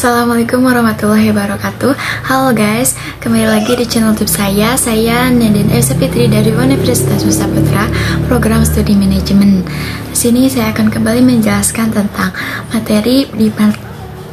Assalamualaikum warahmatullahi wabarakatuh. Halo guys, kembali lagi di channel YouTube saya Nadine Elsa Fitri dari Universitas Nusa Putra, program studi manajemen. Di sini saya akan kembali menjelaskan tentang materi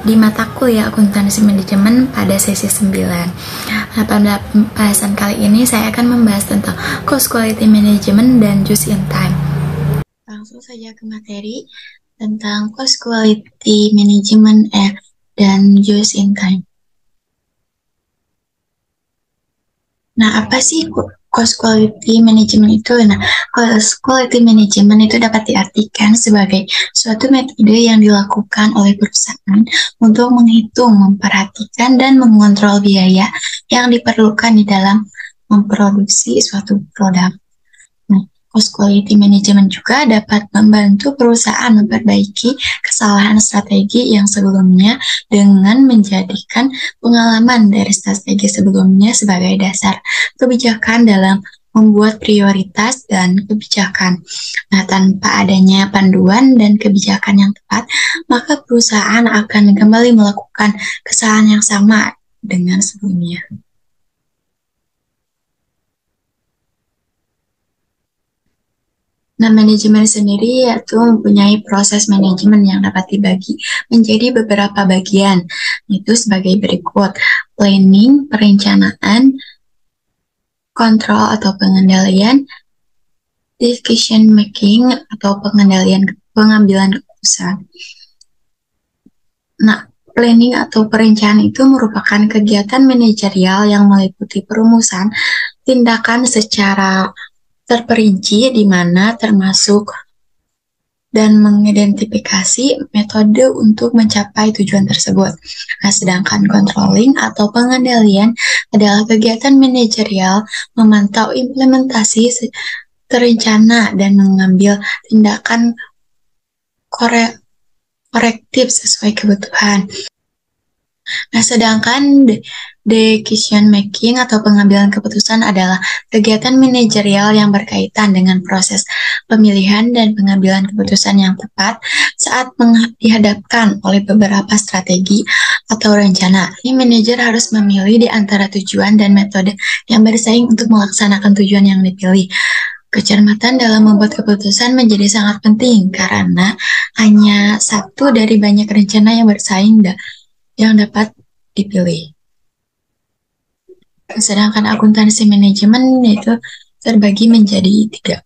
di mata kuliah akuntansi manajemen pada sesi 9. Nah, pada pembahasan kali ini saya akan membahas tentang cost quality management dan just in time. Langsung saja ke materi tentang cost quality management dan just in time. Nah, apa sih cost quality management itu? Nah, cost quality management itu dapat diartikan sebagai suatu metode yang dilakukan oleh perusahaan untuk menghitung, memperhatikan, dan mengontrol biaya yang diperlukan di dalam memproduksi suatu produk. Nah, cost quality management juga dapat membantu perusahaan memperbaiki kesalahan strategi yang sebelumnya dengan menjadikan pengalaman dari strategi sebelumnya sebagai dasar kebijakan dalam membuat prioritas dan kebijakan. Nah, tanpa adanya panduan dan kebijakan yang tepat, maka perusahaan akan kembali melakukan kesalahan yang sama dengan sebelumnya. Nah, manajemen sendiri yaitu mempunyai proses manajemen yang dapat dibagi menjadi beberapa bagian, yaitu sebagai berikut: planning, perencanaan, kontrol atau pengendalian, decision making atau pengambilan keputusan. Nah, planning atau perencanaan itu merupakan kegiatan manajerial yang meliputi perumusan tindakan secara terperinci di mana termasuk dan mengidentifikasi metode untuk mencapai tujuan tersebut. Nah, sedangkan controlling atau pengendalian adalah kegiatan manajerial memantau implementasi terencana dan mengambil tindakan korektif sesuai kebutuhan. Nah, sedangkan decision making atau pengambilan keputusan adalah kegiatan manajerial yang berkaitan dengan proses pemilihan dan pengambilan keputusan yang tepat saat dihadapkan oleh beberapa strategi atau rencana. Ini manajer harus memilih di antara tujuan dan metode yang bersaing untuk melaksanakan tujuan yang dipilih. Kecermatan dalam membuat keputusan menjadi sangat penting karena hanya satu dari banyak rencana yang bersaing yang dapat dipilih. Sedangkan akuntansi manajemen itu terbagi menjadi 3.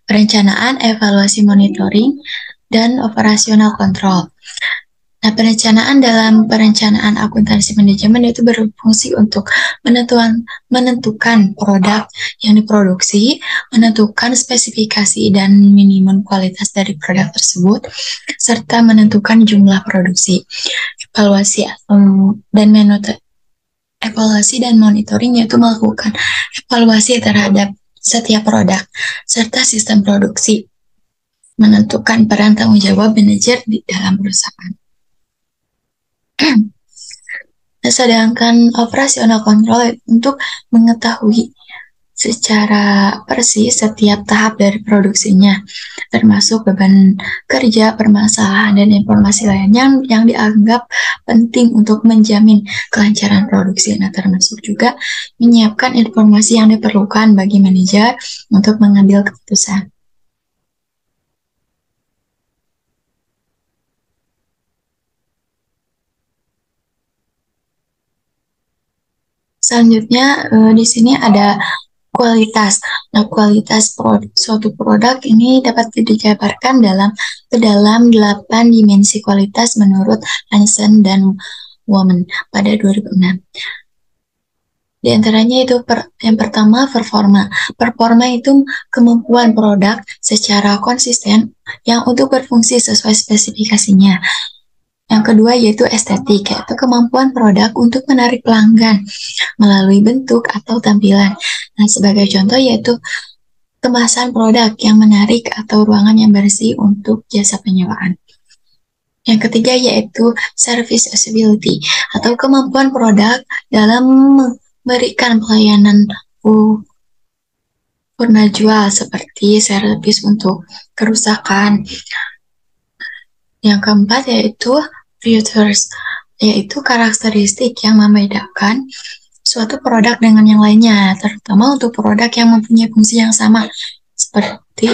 Perencanaan, evaluasi, monitoring, dan operasional kontrol. Nah, dalam perencanaan akuntansi manajemen itu berfungsi untuk menentukan produk yang diproduksi, menentukan spesifikasi dan minimum kualitas dari produk tersebut, serta menentukan jumlah produksi. Evaluasi dan monitoring yaitu melakukan evaluasi terhadap setiap produk, serta sistem produksi, menentukan peran tanggung jawab manajer di dalam perusahaan. Sedangkan operasional kontrol untuk mengetahui secara persis setiap tahap dari produksinya, termasuk beban kerja, permasalahan, dan informasi lainnya yang dianggap penting untuk menjamin kelancaran produksi. Nah, termasuk juga menyiapkan informasi yang diperlukan bagi manajer untuk mengambil keputusan. Selanjutnya di sini ada kualitas. Nah, kualitas suatu produk ini dapat dijabarkan ke dalam 8 dimensi kualitas menurut Hansen dan Women pada 2006. Di antaranya itu yang pertama performa. Performa itu kemampuan produk secara konsisten yang untuk berfungsi sesuai spesifikasinya. Yang kedua yaitu estetik, yaitu kemampuan produk untuk menarik pelanggan melalui bentuk atau tampilan. Nah, sebagai contoh yaitu kemasan produk yang menarik atau ruangan yang bersih untuk jasa penyewaan. Yang ketiga yaitu service usability, atau kemampuan produk dalam memberikan pelayanan purna jual seperti servis untuk kerusakan. Yang keempat yaitu features, yaitu karakteristik yang membedakan suatu produk dengan yang lainnya, terutama untuk produk yang mempunyai fungsi yang sama, seperti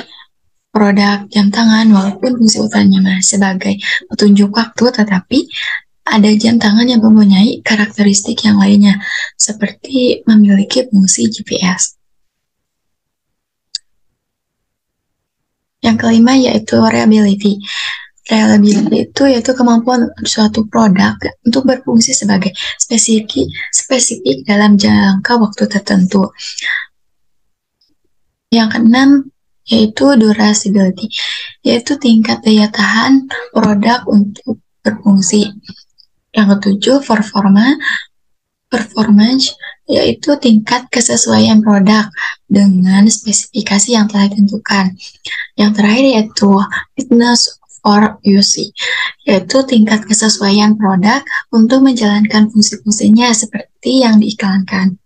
produk jam tangan, walaupun fungsi utamanya masih sebagai petunjuk waktu, tetapi ada jam tangan yang mempunyai karakteristik yang lainnya, seperti memiliki fungsi GPS. Yang kelima yaitu reliability. Reliability itu yaitu kemampuan suatu produk untuk berfungsi sebagai spesifik dalam jangka waktu tertentu. Yang keenam yaitu durability, yaitu tingkat daya tahan produk untuk berfungsi. Yang ketujuh, performance, yaitu tingkat kesesuaian produk dengan spesifikasi yang telah ditentukan. Yang terakhir yaitu fitness for use, yaitu tingkat kesesuaian produk untuk menjalankan fungsi-fungsinya seperti yang diiklankan.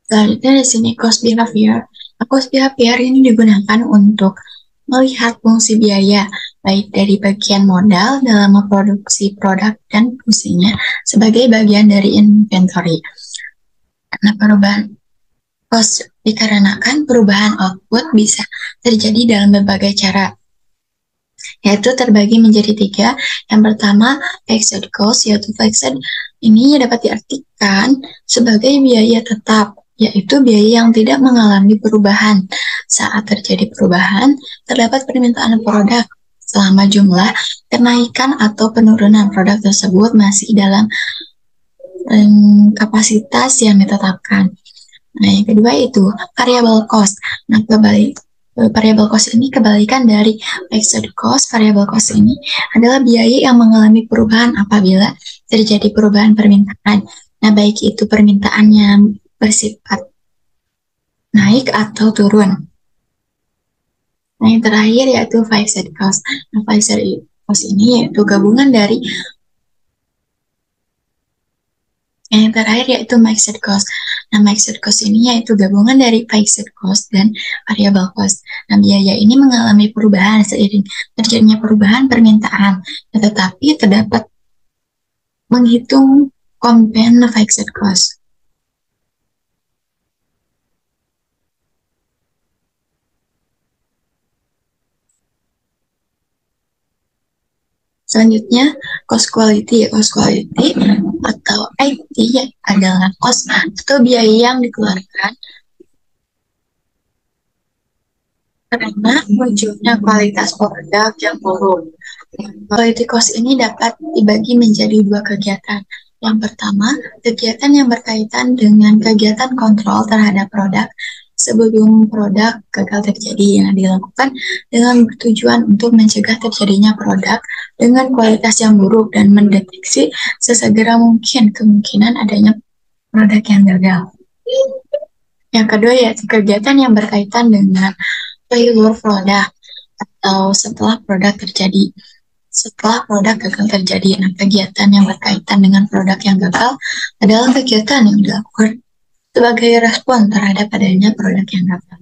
Selanjutnya di sini cost behavior. Cost behavior ini digunakan untuk melihat fungsi biaya, baik dari bagian modal dalam memproduksi produk dan fungsinya sebagai bagian dari inventory. Karena perubahan cost dikarenakan perubahan output bisa terjadi dalam berbagai cara, yaitu terbagi menjadi tiga. Yang pertama, fixed cost, yaitu fixed ini dapat diartikan sebagai biaya tetap, yaitu biaya yang tidak mengalami perubahan. Saat terjadi perubahan, terdapat permintaan produk selama jumlah kenaikan atau penurunan produk tersebut masih dalam kapasitas yang ditetapkan. Nah, yang kedua itu variable cost. Nah, variable cost ini kebalikan dari fixed cost. Variable cost ini adalah biaya yang mengalami perubahan apabila terjadi perubahan permintaan. Nah, baik itu permintaannya bersifat naik atau turun. Nah, yang terakhir yaitu fixed cost. Nah, fixed cost ini yaitu gabungan dari yang terakhir yaitu mixed cost. Nah, mixed cost ini yaitu gabungan dari fixed cost dan variable cost. Nah, biaya ini mengalami perubahan seiring terjadinya perubahan permintaan, tetapi terdapat menghitung komponen fixed cost. Selanjutnya, cost quality. Cost quality atau IT adalah cost atau biaya yang dikeluarkan karena munculnya kualitas produk yang buruk. Quality cost ini dapat dibagi menjadi dua kegiatan. Yang pertama, kegiatan yang berkaitan dengan kegiatan kontrol terhadap produk sebelum produk gagal terjadi, yang dilakukan dengan bertujuan untuk mencegah terjadinya produk dengan kualitas yang buruk dan mendeteksi sesegera mungkin kemungkinan adanya produk yang gagal. Yang kedua yaitu kegiatan yang berkaitan dengan failure produk atau setelah produk terjadi. Setelah produk gagal terjadi, nah kegiatan yang berkaitan dengan produk yang gagal adalah kegiatan yang dilakukan sebagai respon terhadap adanya produk yang gagal.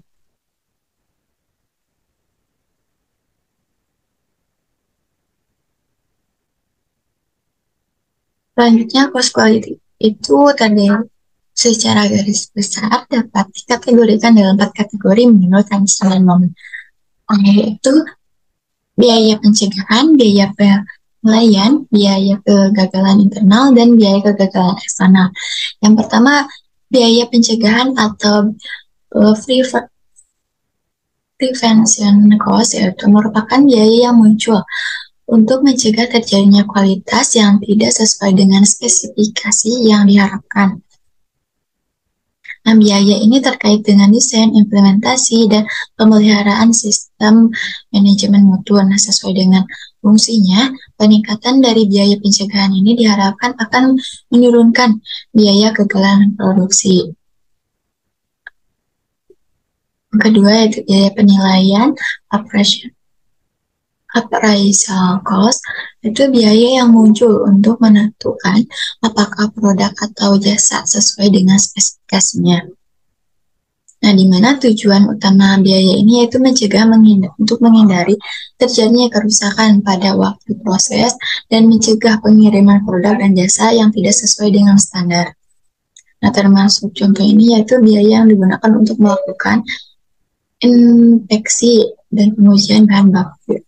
Selanjutnya, cost quality itu tadi secara garis besar dapat dikategorikan dalam 4 kategori menurut Einstein Moment, yaitu biaya pencegahan, biaya penilaian, biaya kegagalan internal, dan biaya kegagalan eksternal. Yang pertama, biaya pencegahan atau prevention cost, yaitu merupakan biaya yang muncul untuk mencegah terjadinya kualitas yang tidak sesuai dengan spesifikasi yang diharapkan. Nah, biaya ini terkait dengan desain, implementasi, dan pemeliharaan sistem manajemen mutu. Nah, sesuai dengan fungsinya, peningkatan dari biaya pencegahan ini diharapkan akan menurunkan biaya kegagalan produksi. Yang kedua yaitu biaya penilaian, appraisal cost, itu biaya yang muncul untuk menentukan apakah produk atau jasa sesuai dengan spesifikasinya. Nah, di mana tujuan utama biaya ini yaitu mencegah untuk menghindari terjadinya kerusakan pada waktu proses dan mencegah pengiriman produk dan jasa yang tidak sesuai dengan standar. Nah, termasuk contoh ini yaitu biaya yang digunakan untuk melakukan inspeksi dan pengujian bahan baku.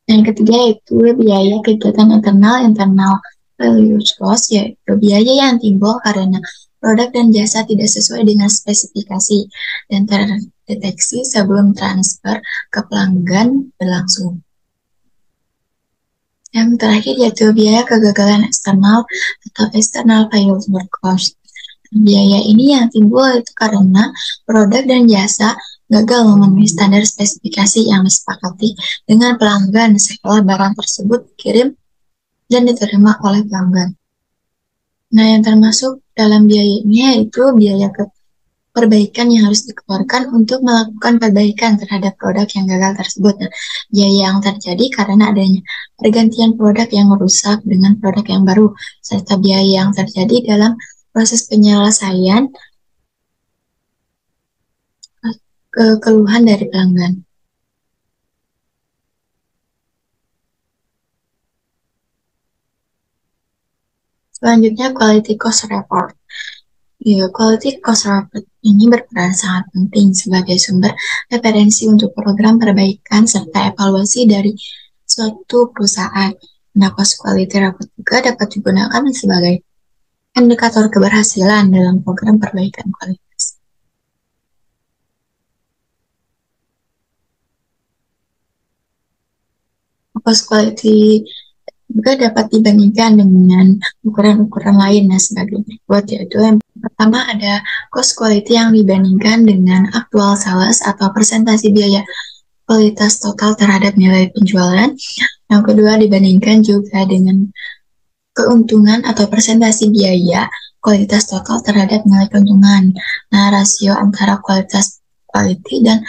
Yang ketiga yaitu biaya kegiatan internal use cost, yaitu biaya yang timbul karena produk dan jasa tidak sesuai dengan spesifikasi dan terdeteksi sebelum transfer ke pelanggan berlangsung. Yang terakhir yaitu biaya kegagalan eksternal atau external failure cost. Biaya ini yang timbul itu karena produk dan jasa gagal memenuhi standar spesifikasi yang disepakati dengan pelanggan setelah barang tersebut dikirim dan diterima oleh pelanggan. Nah, yang termasuk dalam biaya ini yaitu biaya perbaikan yang harus dikeluarkan untuk melakukan perbaikan terhadap produk yang gagal tersebut. Nah, biaya yang terjadi karena adanya pergantian produk yang rusak dengan produk yang baru, serta biaya yang terjadi dalam proses penyelesaian keluhan dari pelanggan. Selanjutnya, quality cost report. Ya, quality cost report ini berperan sangat penting sebagai sumber referensi untuk program perbaikan serta evaluasi dari suatu perusahaan. Nah, cost quality report juga dapat digunakan sebagai indikator keberhasilan dalam program perbaikan kualitas. Cost quality juga dapat dibandingkan dengan ukuran-ukuran lain. Nah, sebagai berikut yaitu yang pertama ada cost quality yang dibandingkan dengan actual sales atau persentase biaya kualitas total terhadap nilai penjualan. Yang kedua dibandingkan juga dengan keuntungan atau persentase biaya kualitas total terhadap nilai keuntungan. Nah, rasio antara kualitas quality dan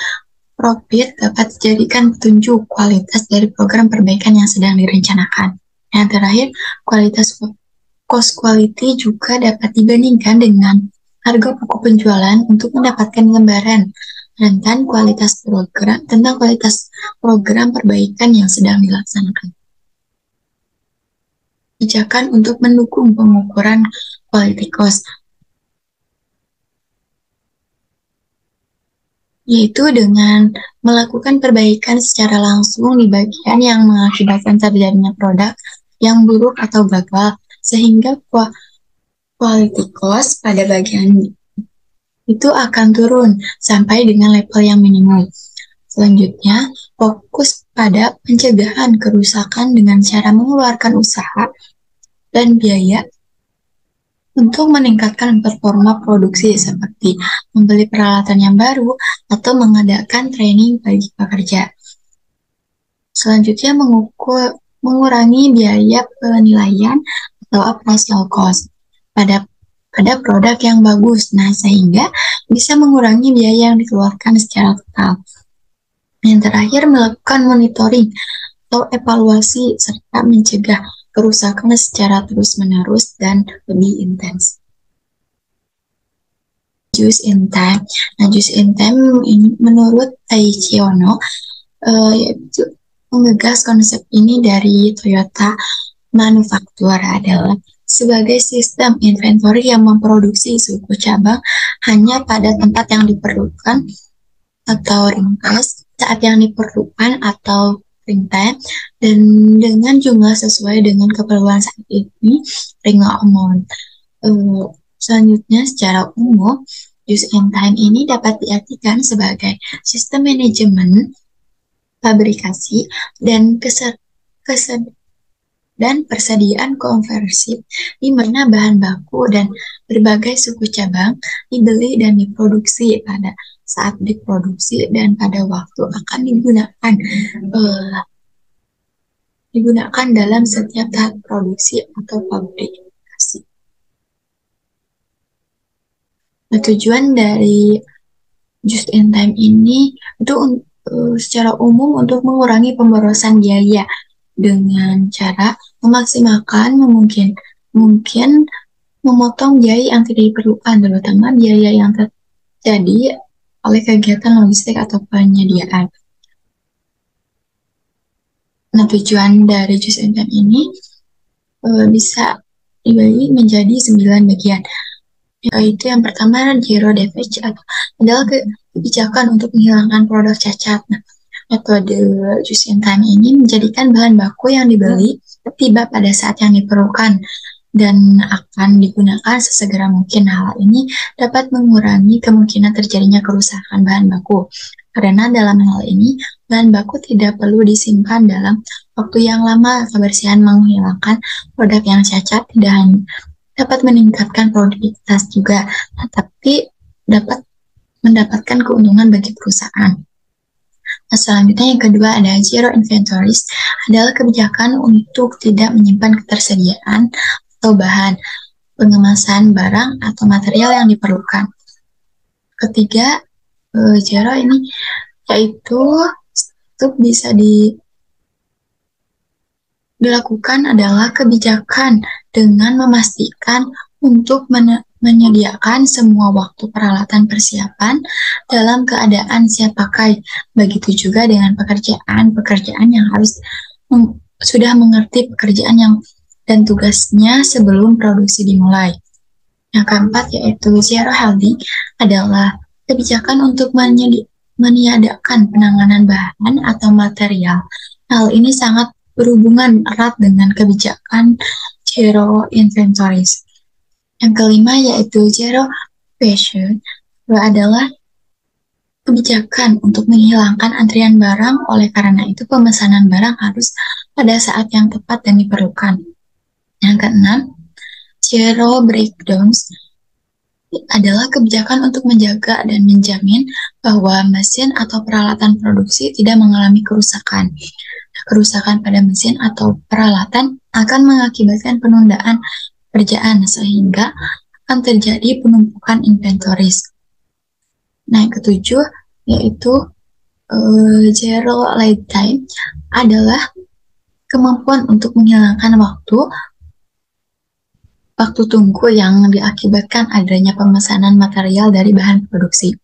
profit dapat dijadikan petunjuk kualitas dari program perbaikan yang sedang direncanakan. Yang terakhir, kualitas cost quality juga dapat dibandingkan dengan harga pokok penjualan untuk mendapatkan gambaran tentang kualitas program perbaikan yang sedang dilaksanakan. Kebijakan untuk mendukung pengukuran quality cost, yaitu dengan melakukan perbaikan secara langsung di bagian yang mengakibatkan terjadinya produk yang buruk atau gagal, sehingga quality cost pada bagian itu akan turun sampai dengan level yang minimum. Selanjutnya, fokus pada pencegahan kerusakan dengan cara mengeluarkan usaha dan biaya untuk meningkatkan performa produksi seperti membeli peralatan yang baru atau mengadakan training bagi pekerja. Selanjutnya, mengurangi biaya penilaian atau appraisal cost pada produk yang bagus, nah sehingga bisa mengurangi biaya yang dikeluarkan secara total. Yang terakhir, melakukan monitoring atau evaluasi serta mencegah kerusakan secara terus-menerus dan lebih intens. Just in time. Nah, just in time ini menurut Taichi Ono yaitu menggagas konsep ini dari Toyota Manufaktur adalah sebagai sistem inventory yang memproduksi suku cabang hanya pada tempat yang diperlukan atau ringkas, saat yang diperlukan atau ringtime, dan dengan jumlah sesuai dengan keperluan saat ini, ring amount. Selanjutnya, secara umum, just in time ini dapat diartikan sebagai sistem manajemen fabrikasi dan persediaan konversi di mana bahan baku dan berbagai suku cabang dibeli dan diproduksi pada saat diproduksi dan pada waktu akan digunakan dalam setiap tahap produksi atau fabrikasi. Nah, tujuan dari just in time ini itu secara umum untuk mengurangi pemborosan biaya dengan cara memaksimalkan mungkin memotong biaya yang tidak diperlukan, terutama biaya yang terjadi oleh kegiatan logistik atau penyediaan. Nah, tujuan dari Just in Time ini bisa dibagi menjadi 9 bagian. Yaitu yang pertama, zero defect adalah kebijakan untuk menghilangkan produk cacat. Nah, metode Just in Time ini menjadikan bahan baku yang dibeli tiba pada saat yang diperlukan dan akan digunakan sesegera mungkin. Hal ini dapat mengurangi kemungkinan terjadinya kerusakan bahan baku. Karena dalam hal ini, bahan baku tidak perlu disimpan dalam waktu yang lama. Kebersihan menghilangkan produk yang cacat tidak hanya dapat meningkatkan produktivitas juga, tapi dapat mendapatkan keuntungan bagi perusahaan. Nah, selanjutnya yang kedua ada zero inventories, adalah kebijakan untuk tidak menyimpan ketersediaan atau bahan pengemasan barang atau material yang diperlukan. Ketiga, zero ini yaitu bisa dilakukan adalah kebijakan dengan memastikan untuk menyediakan semua waktu peralatan persiapan dalam keadaan siap pakai. Begitu juga dengan pekerjaan yang harus sudah mengerti pekerjaan yang dan tugasnya sebelum produksi dimulai. Yang keempat yaitu zero healthy, adalah kebijakan untuk meniadakan penanganan bahan atau material. Hal ini sangat berhubungan erat dengan kebijakan zero inventories. Yang kelima yaitu zero fashion, adalah kebijakan untuk menghilangkan antrian barang. Oleh karena itu, pemesanan barang harus pada saat yang tepat dan diperlukan. Yang keenam, zero breakdowns, adalah kebijakan untuk menjaga dan menjamin bahwa mesin atau peralatan produksi tidak mengalami kerusakan. Kerusakan pada mesin atau peralatan akan mengakibatkan penundaan pekerjaan sehingga akan terjadi penumpukan inventories. Nah, yang ketujuh yaitu zero lead time, adalah kemampuan untuk menghilangkan waktu tunggu yang diakibatkan adanya pemesanan material dari bahan produksi.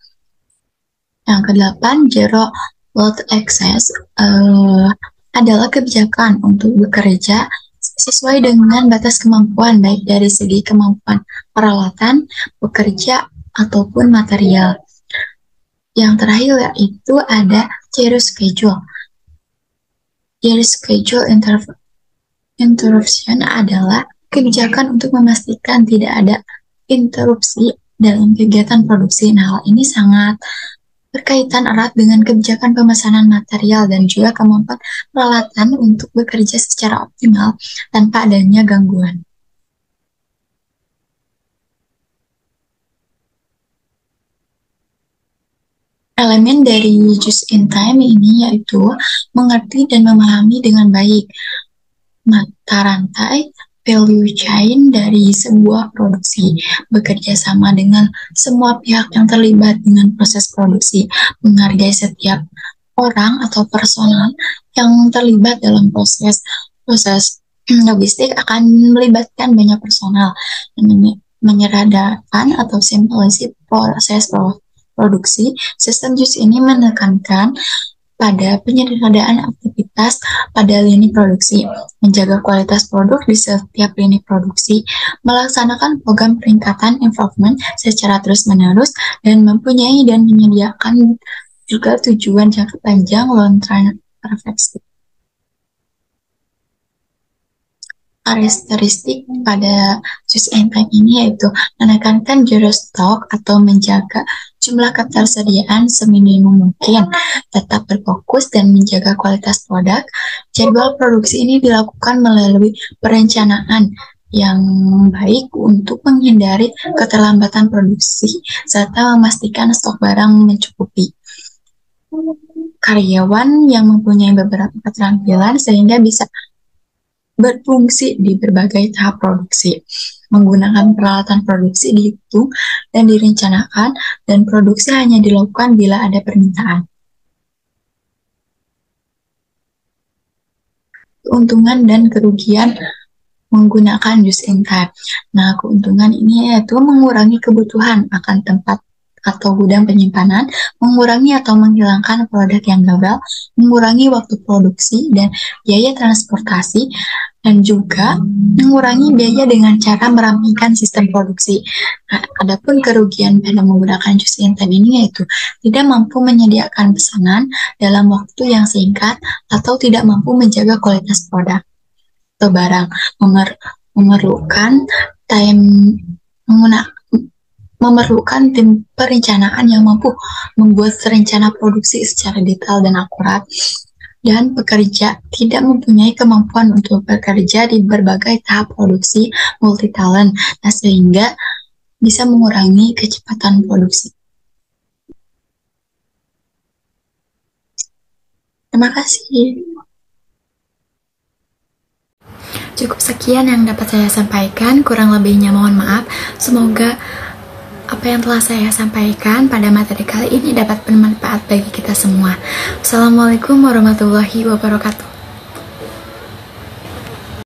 Yang kedelapan, zero load access, adalah kebijakan untuk bekerja sesuai dengan batas kemampuan, baik dari segi kemampuan peralatan, pekerja, ataupun material. Yang terakhir yaitu ada zero schedule. Zero schedule interruption adalah kebijakan untuk memastikan tidak ada interupsi dalam kegiatan produksi. Nah, hal ini sangat berkaitan erat dengan kebijakan pemesanan material dan juga kemampuan peralatan untuk bekerja secara optimal tanpa adanya gangguan. Elemen dari Just in Time ini yaitu mengerti dan memahami dengan baik mata rantai value chain dari sebuah produksi, bekerja sama dengan semua pihak yang terlibat dengan proses produksi, menghargai setiap orang atau personal yang terlibat dalam proses logistik akan melibatkan banyak personal, menyederhanakan atau simplifikasi proses produksi. Sistem JUS ini menekankan pada penyederhanaan aktivitas pada lini produksi, menjaga kualitas produk di setiap lini produksi, melaksanakan program peningkatan improvement secara terus-menerus, dan mempunyai dan menyediakan juga tujuan jangka panjang long-term perspektif. Karakteristik pada Just in Time ini yaitu menekankan zero stock atau menjaga jumlah ketersediaan seminimum mungkin, tetap berfokus dan menjaga kualitas produk. Jadwal produksi ini dilakukan melalui perencanaan yang baik untuk menghindari keterlambatan produksi serta memastikan stok barang mencukupi. Karyawan yang mempunyai beberapa keterampilan sehingga bisa berfungsi di berbagai tahap produksi, menggunakan peralatan produksi dihitung dan direncanakan, dan produksi hanya dilakukan bila ada permintaan. Keuntungan dan kerugian menggunakan just in time. Nah, keuntungan ini yaitu mengurangi kebutuhan akan tempat atau gudang penyimpanan, mengurangi atau menghilangkan produk yang gagal, mengurangi waktu produksi dan biaya transportasi, dan juga mengurangi biaya dengan cara merampingkan sistem produksi. Nah, adapun kerugian pada menggunakan just in time ini yaitu tidak mampu menyediakan pesanan dalam waktu yang singkat atau tidak mampu menjaga kualitas produk atau barang, memerlukan time menggunakan memerlukan tim perencanaan yang mampu membuat rencana produksi secara detail dan akurat, dan pekerja tidak mempunyai kemampuan untuk bekerja di berbagai tahap produksi multi-talent, nah sehingga bisa mengurangi kecepatan produksi. Terima kasih. Cukup sekian yang dapat saya sampaikan, kurang lebihnya mohon maaf. Semoga apa yang telah saya sampaikan pada materi kali ini dapat bermanfaat bagi kita semua. Assalamualaikum warahmatullahi wabarakatuh.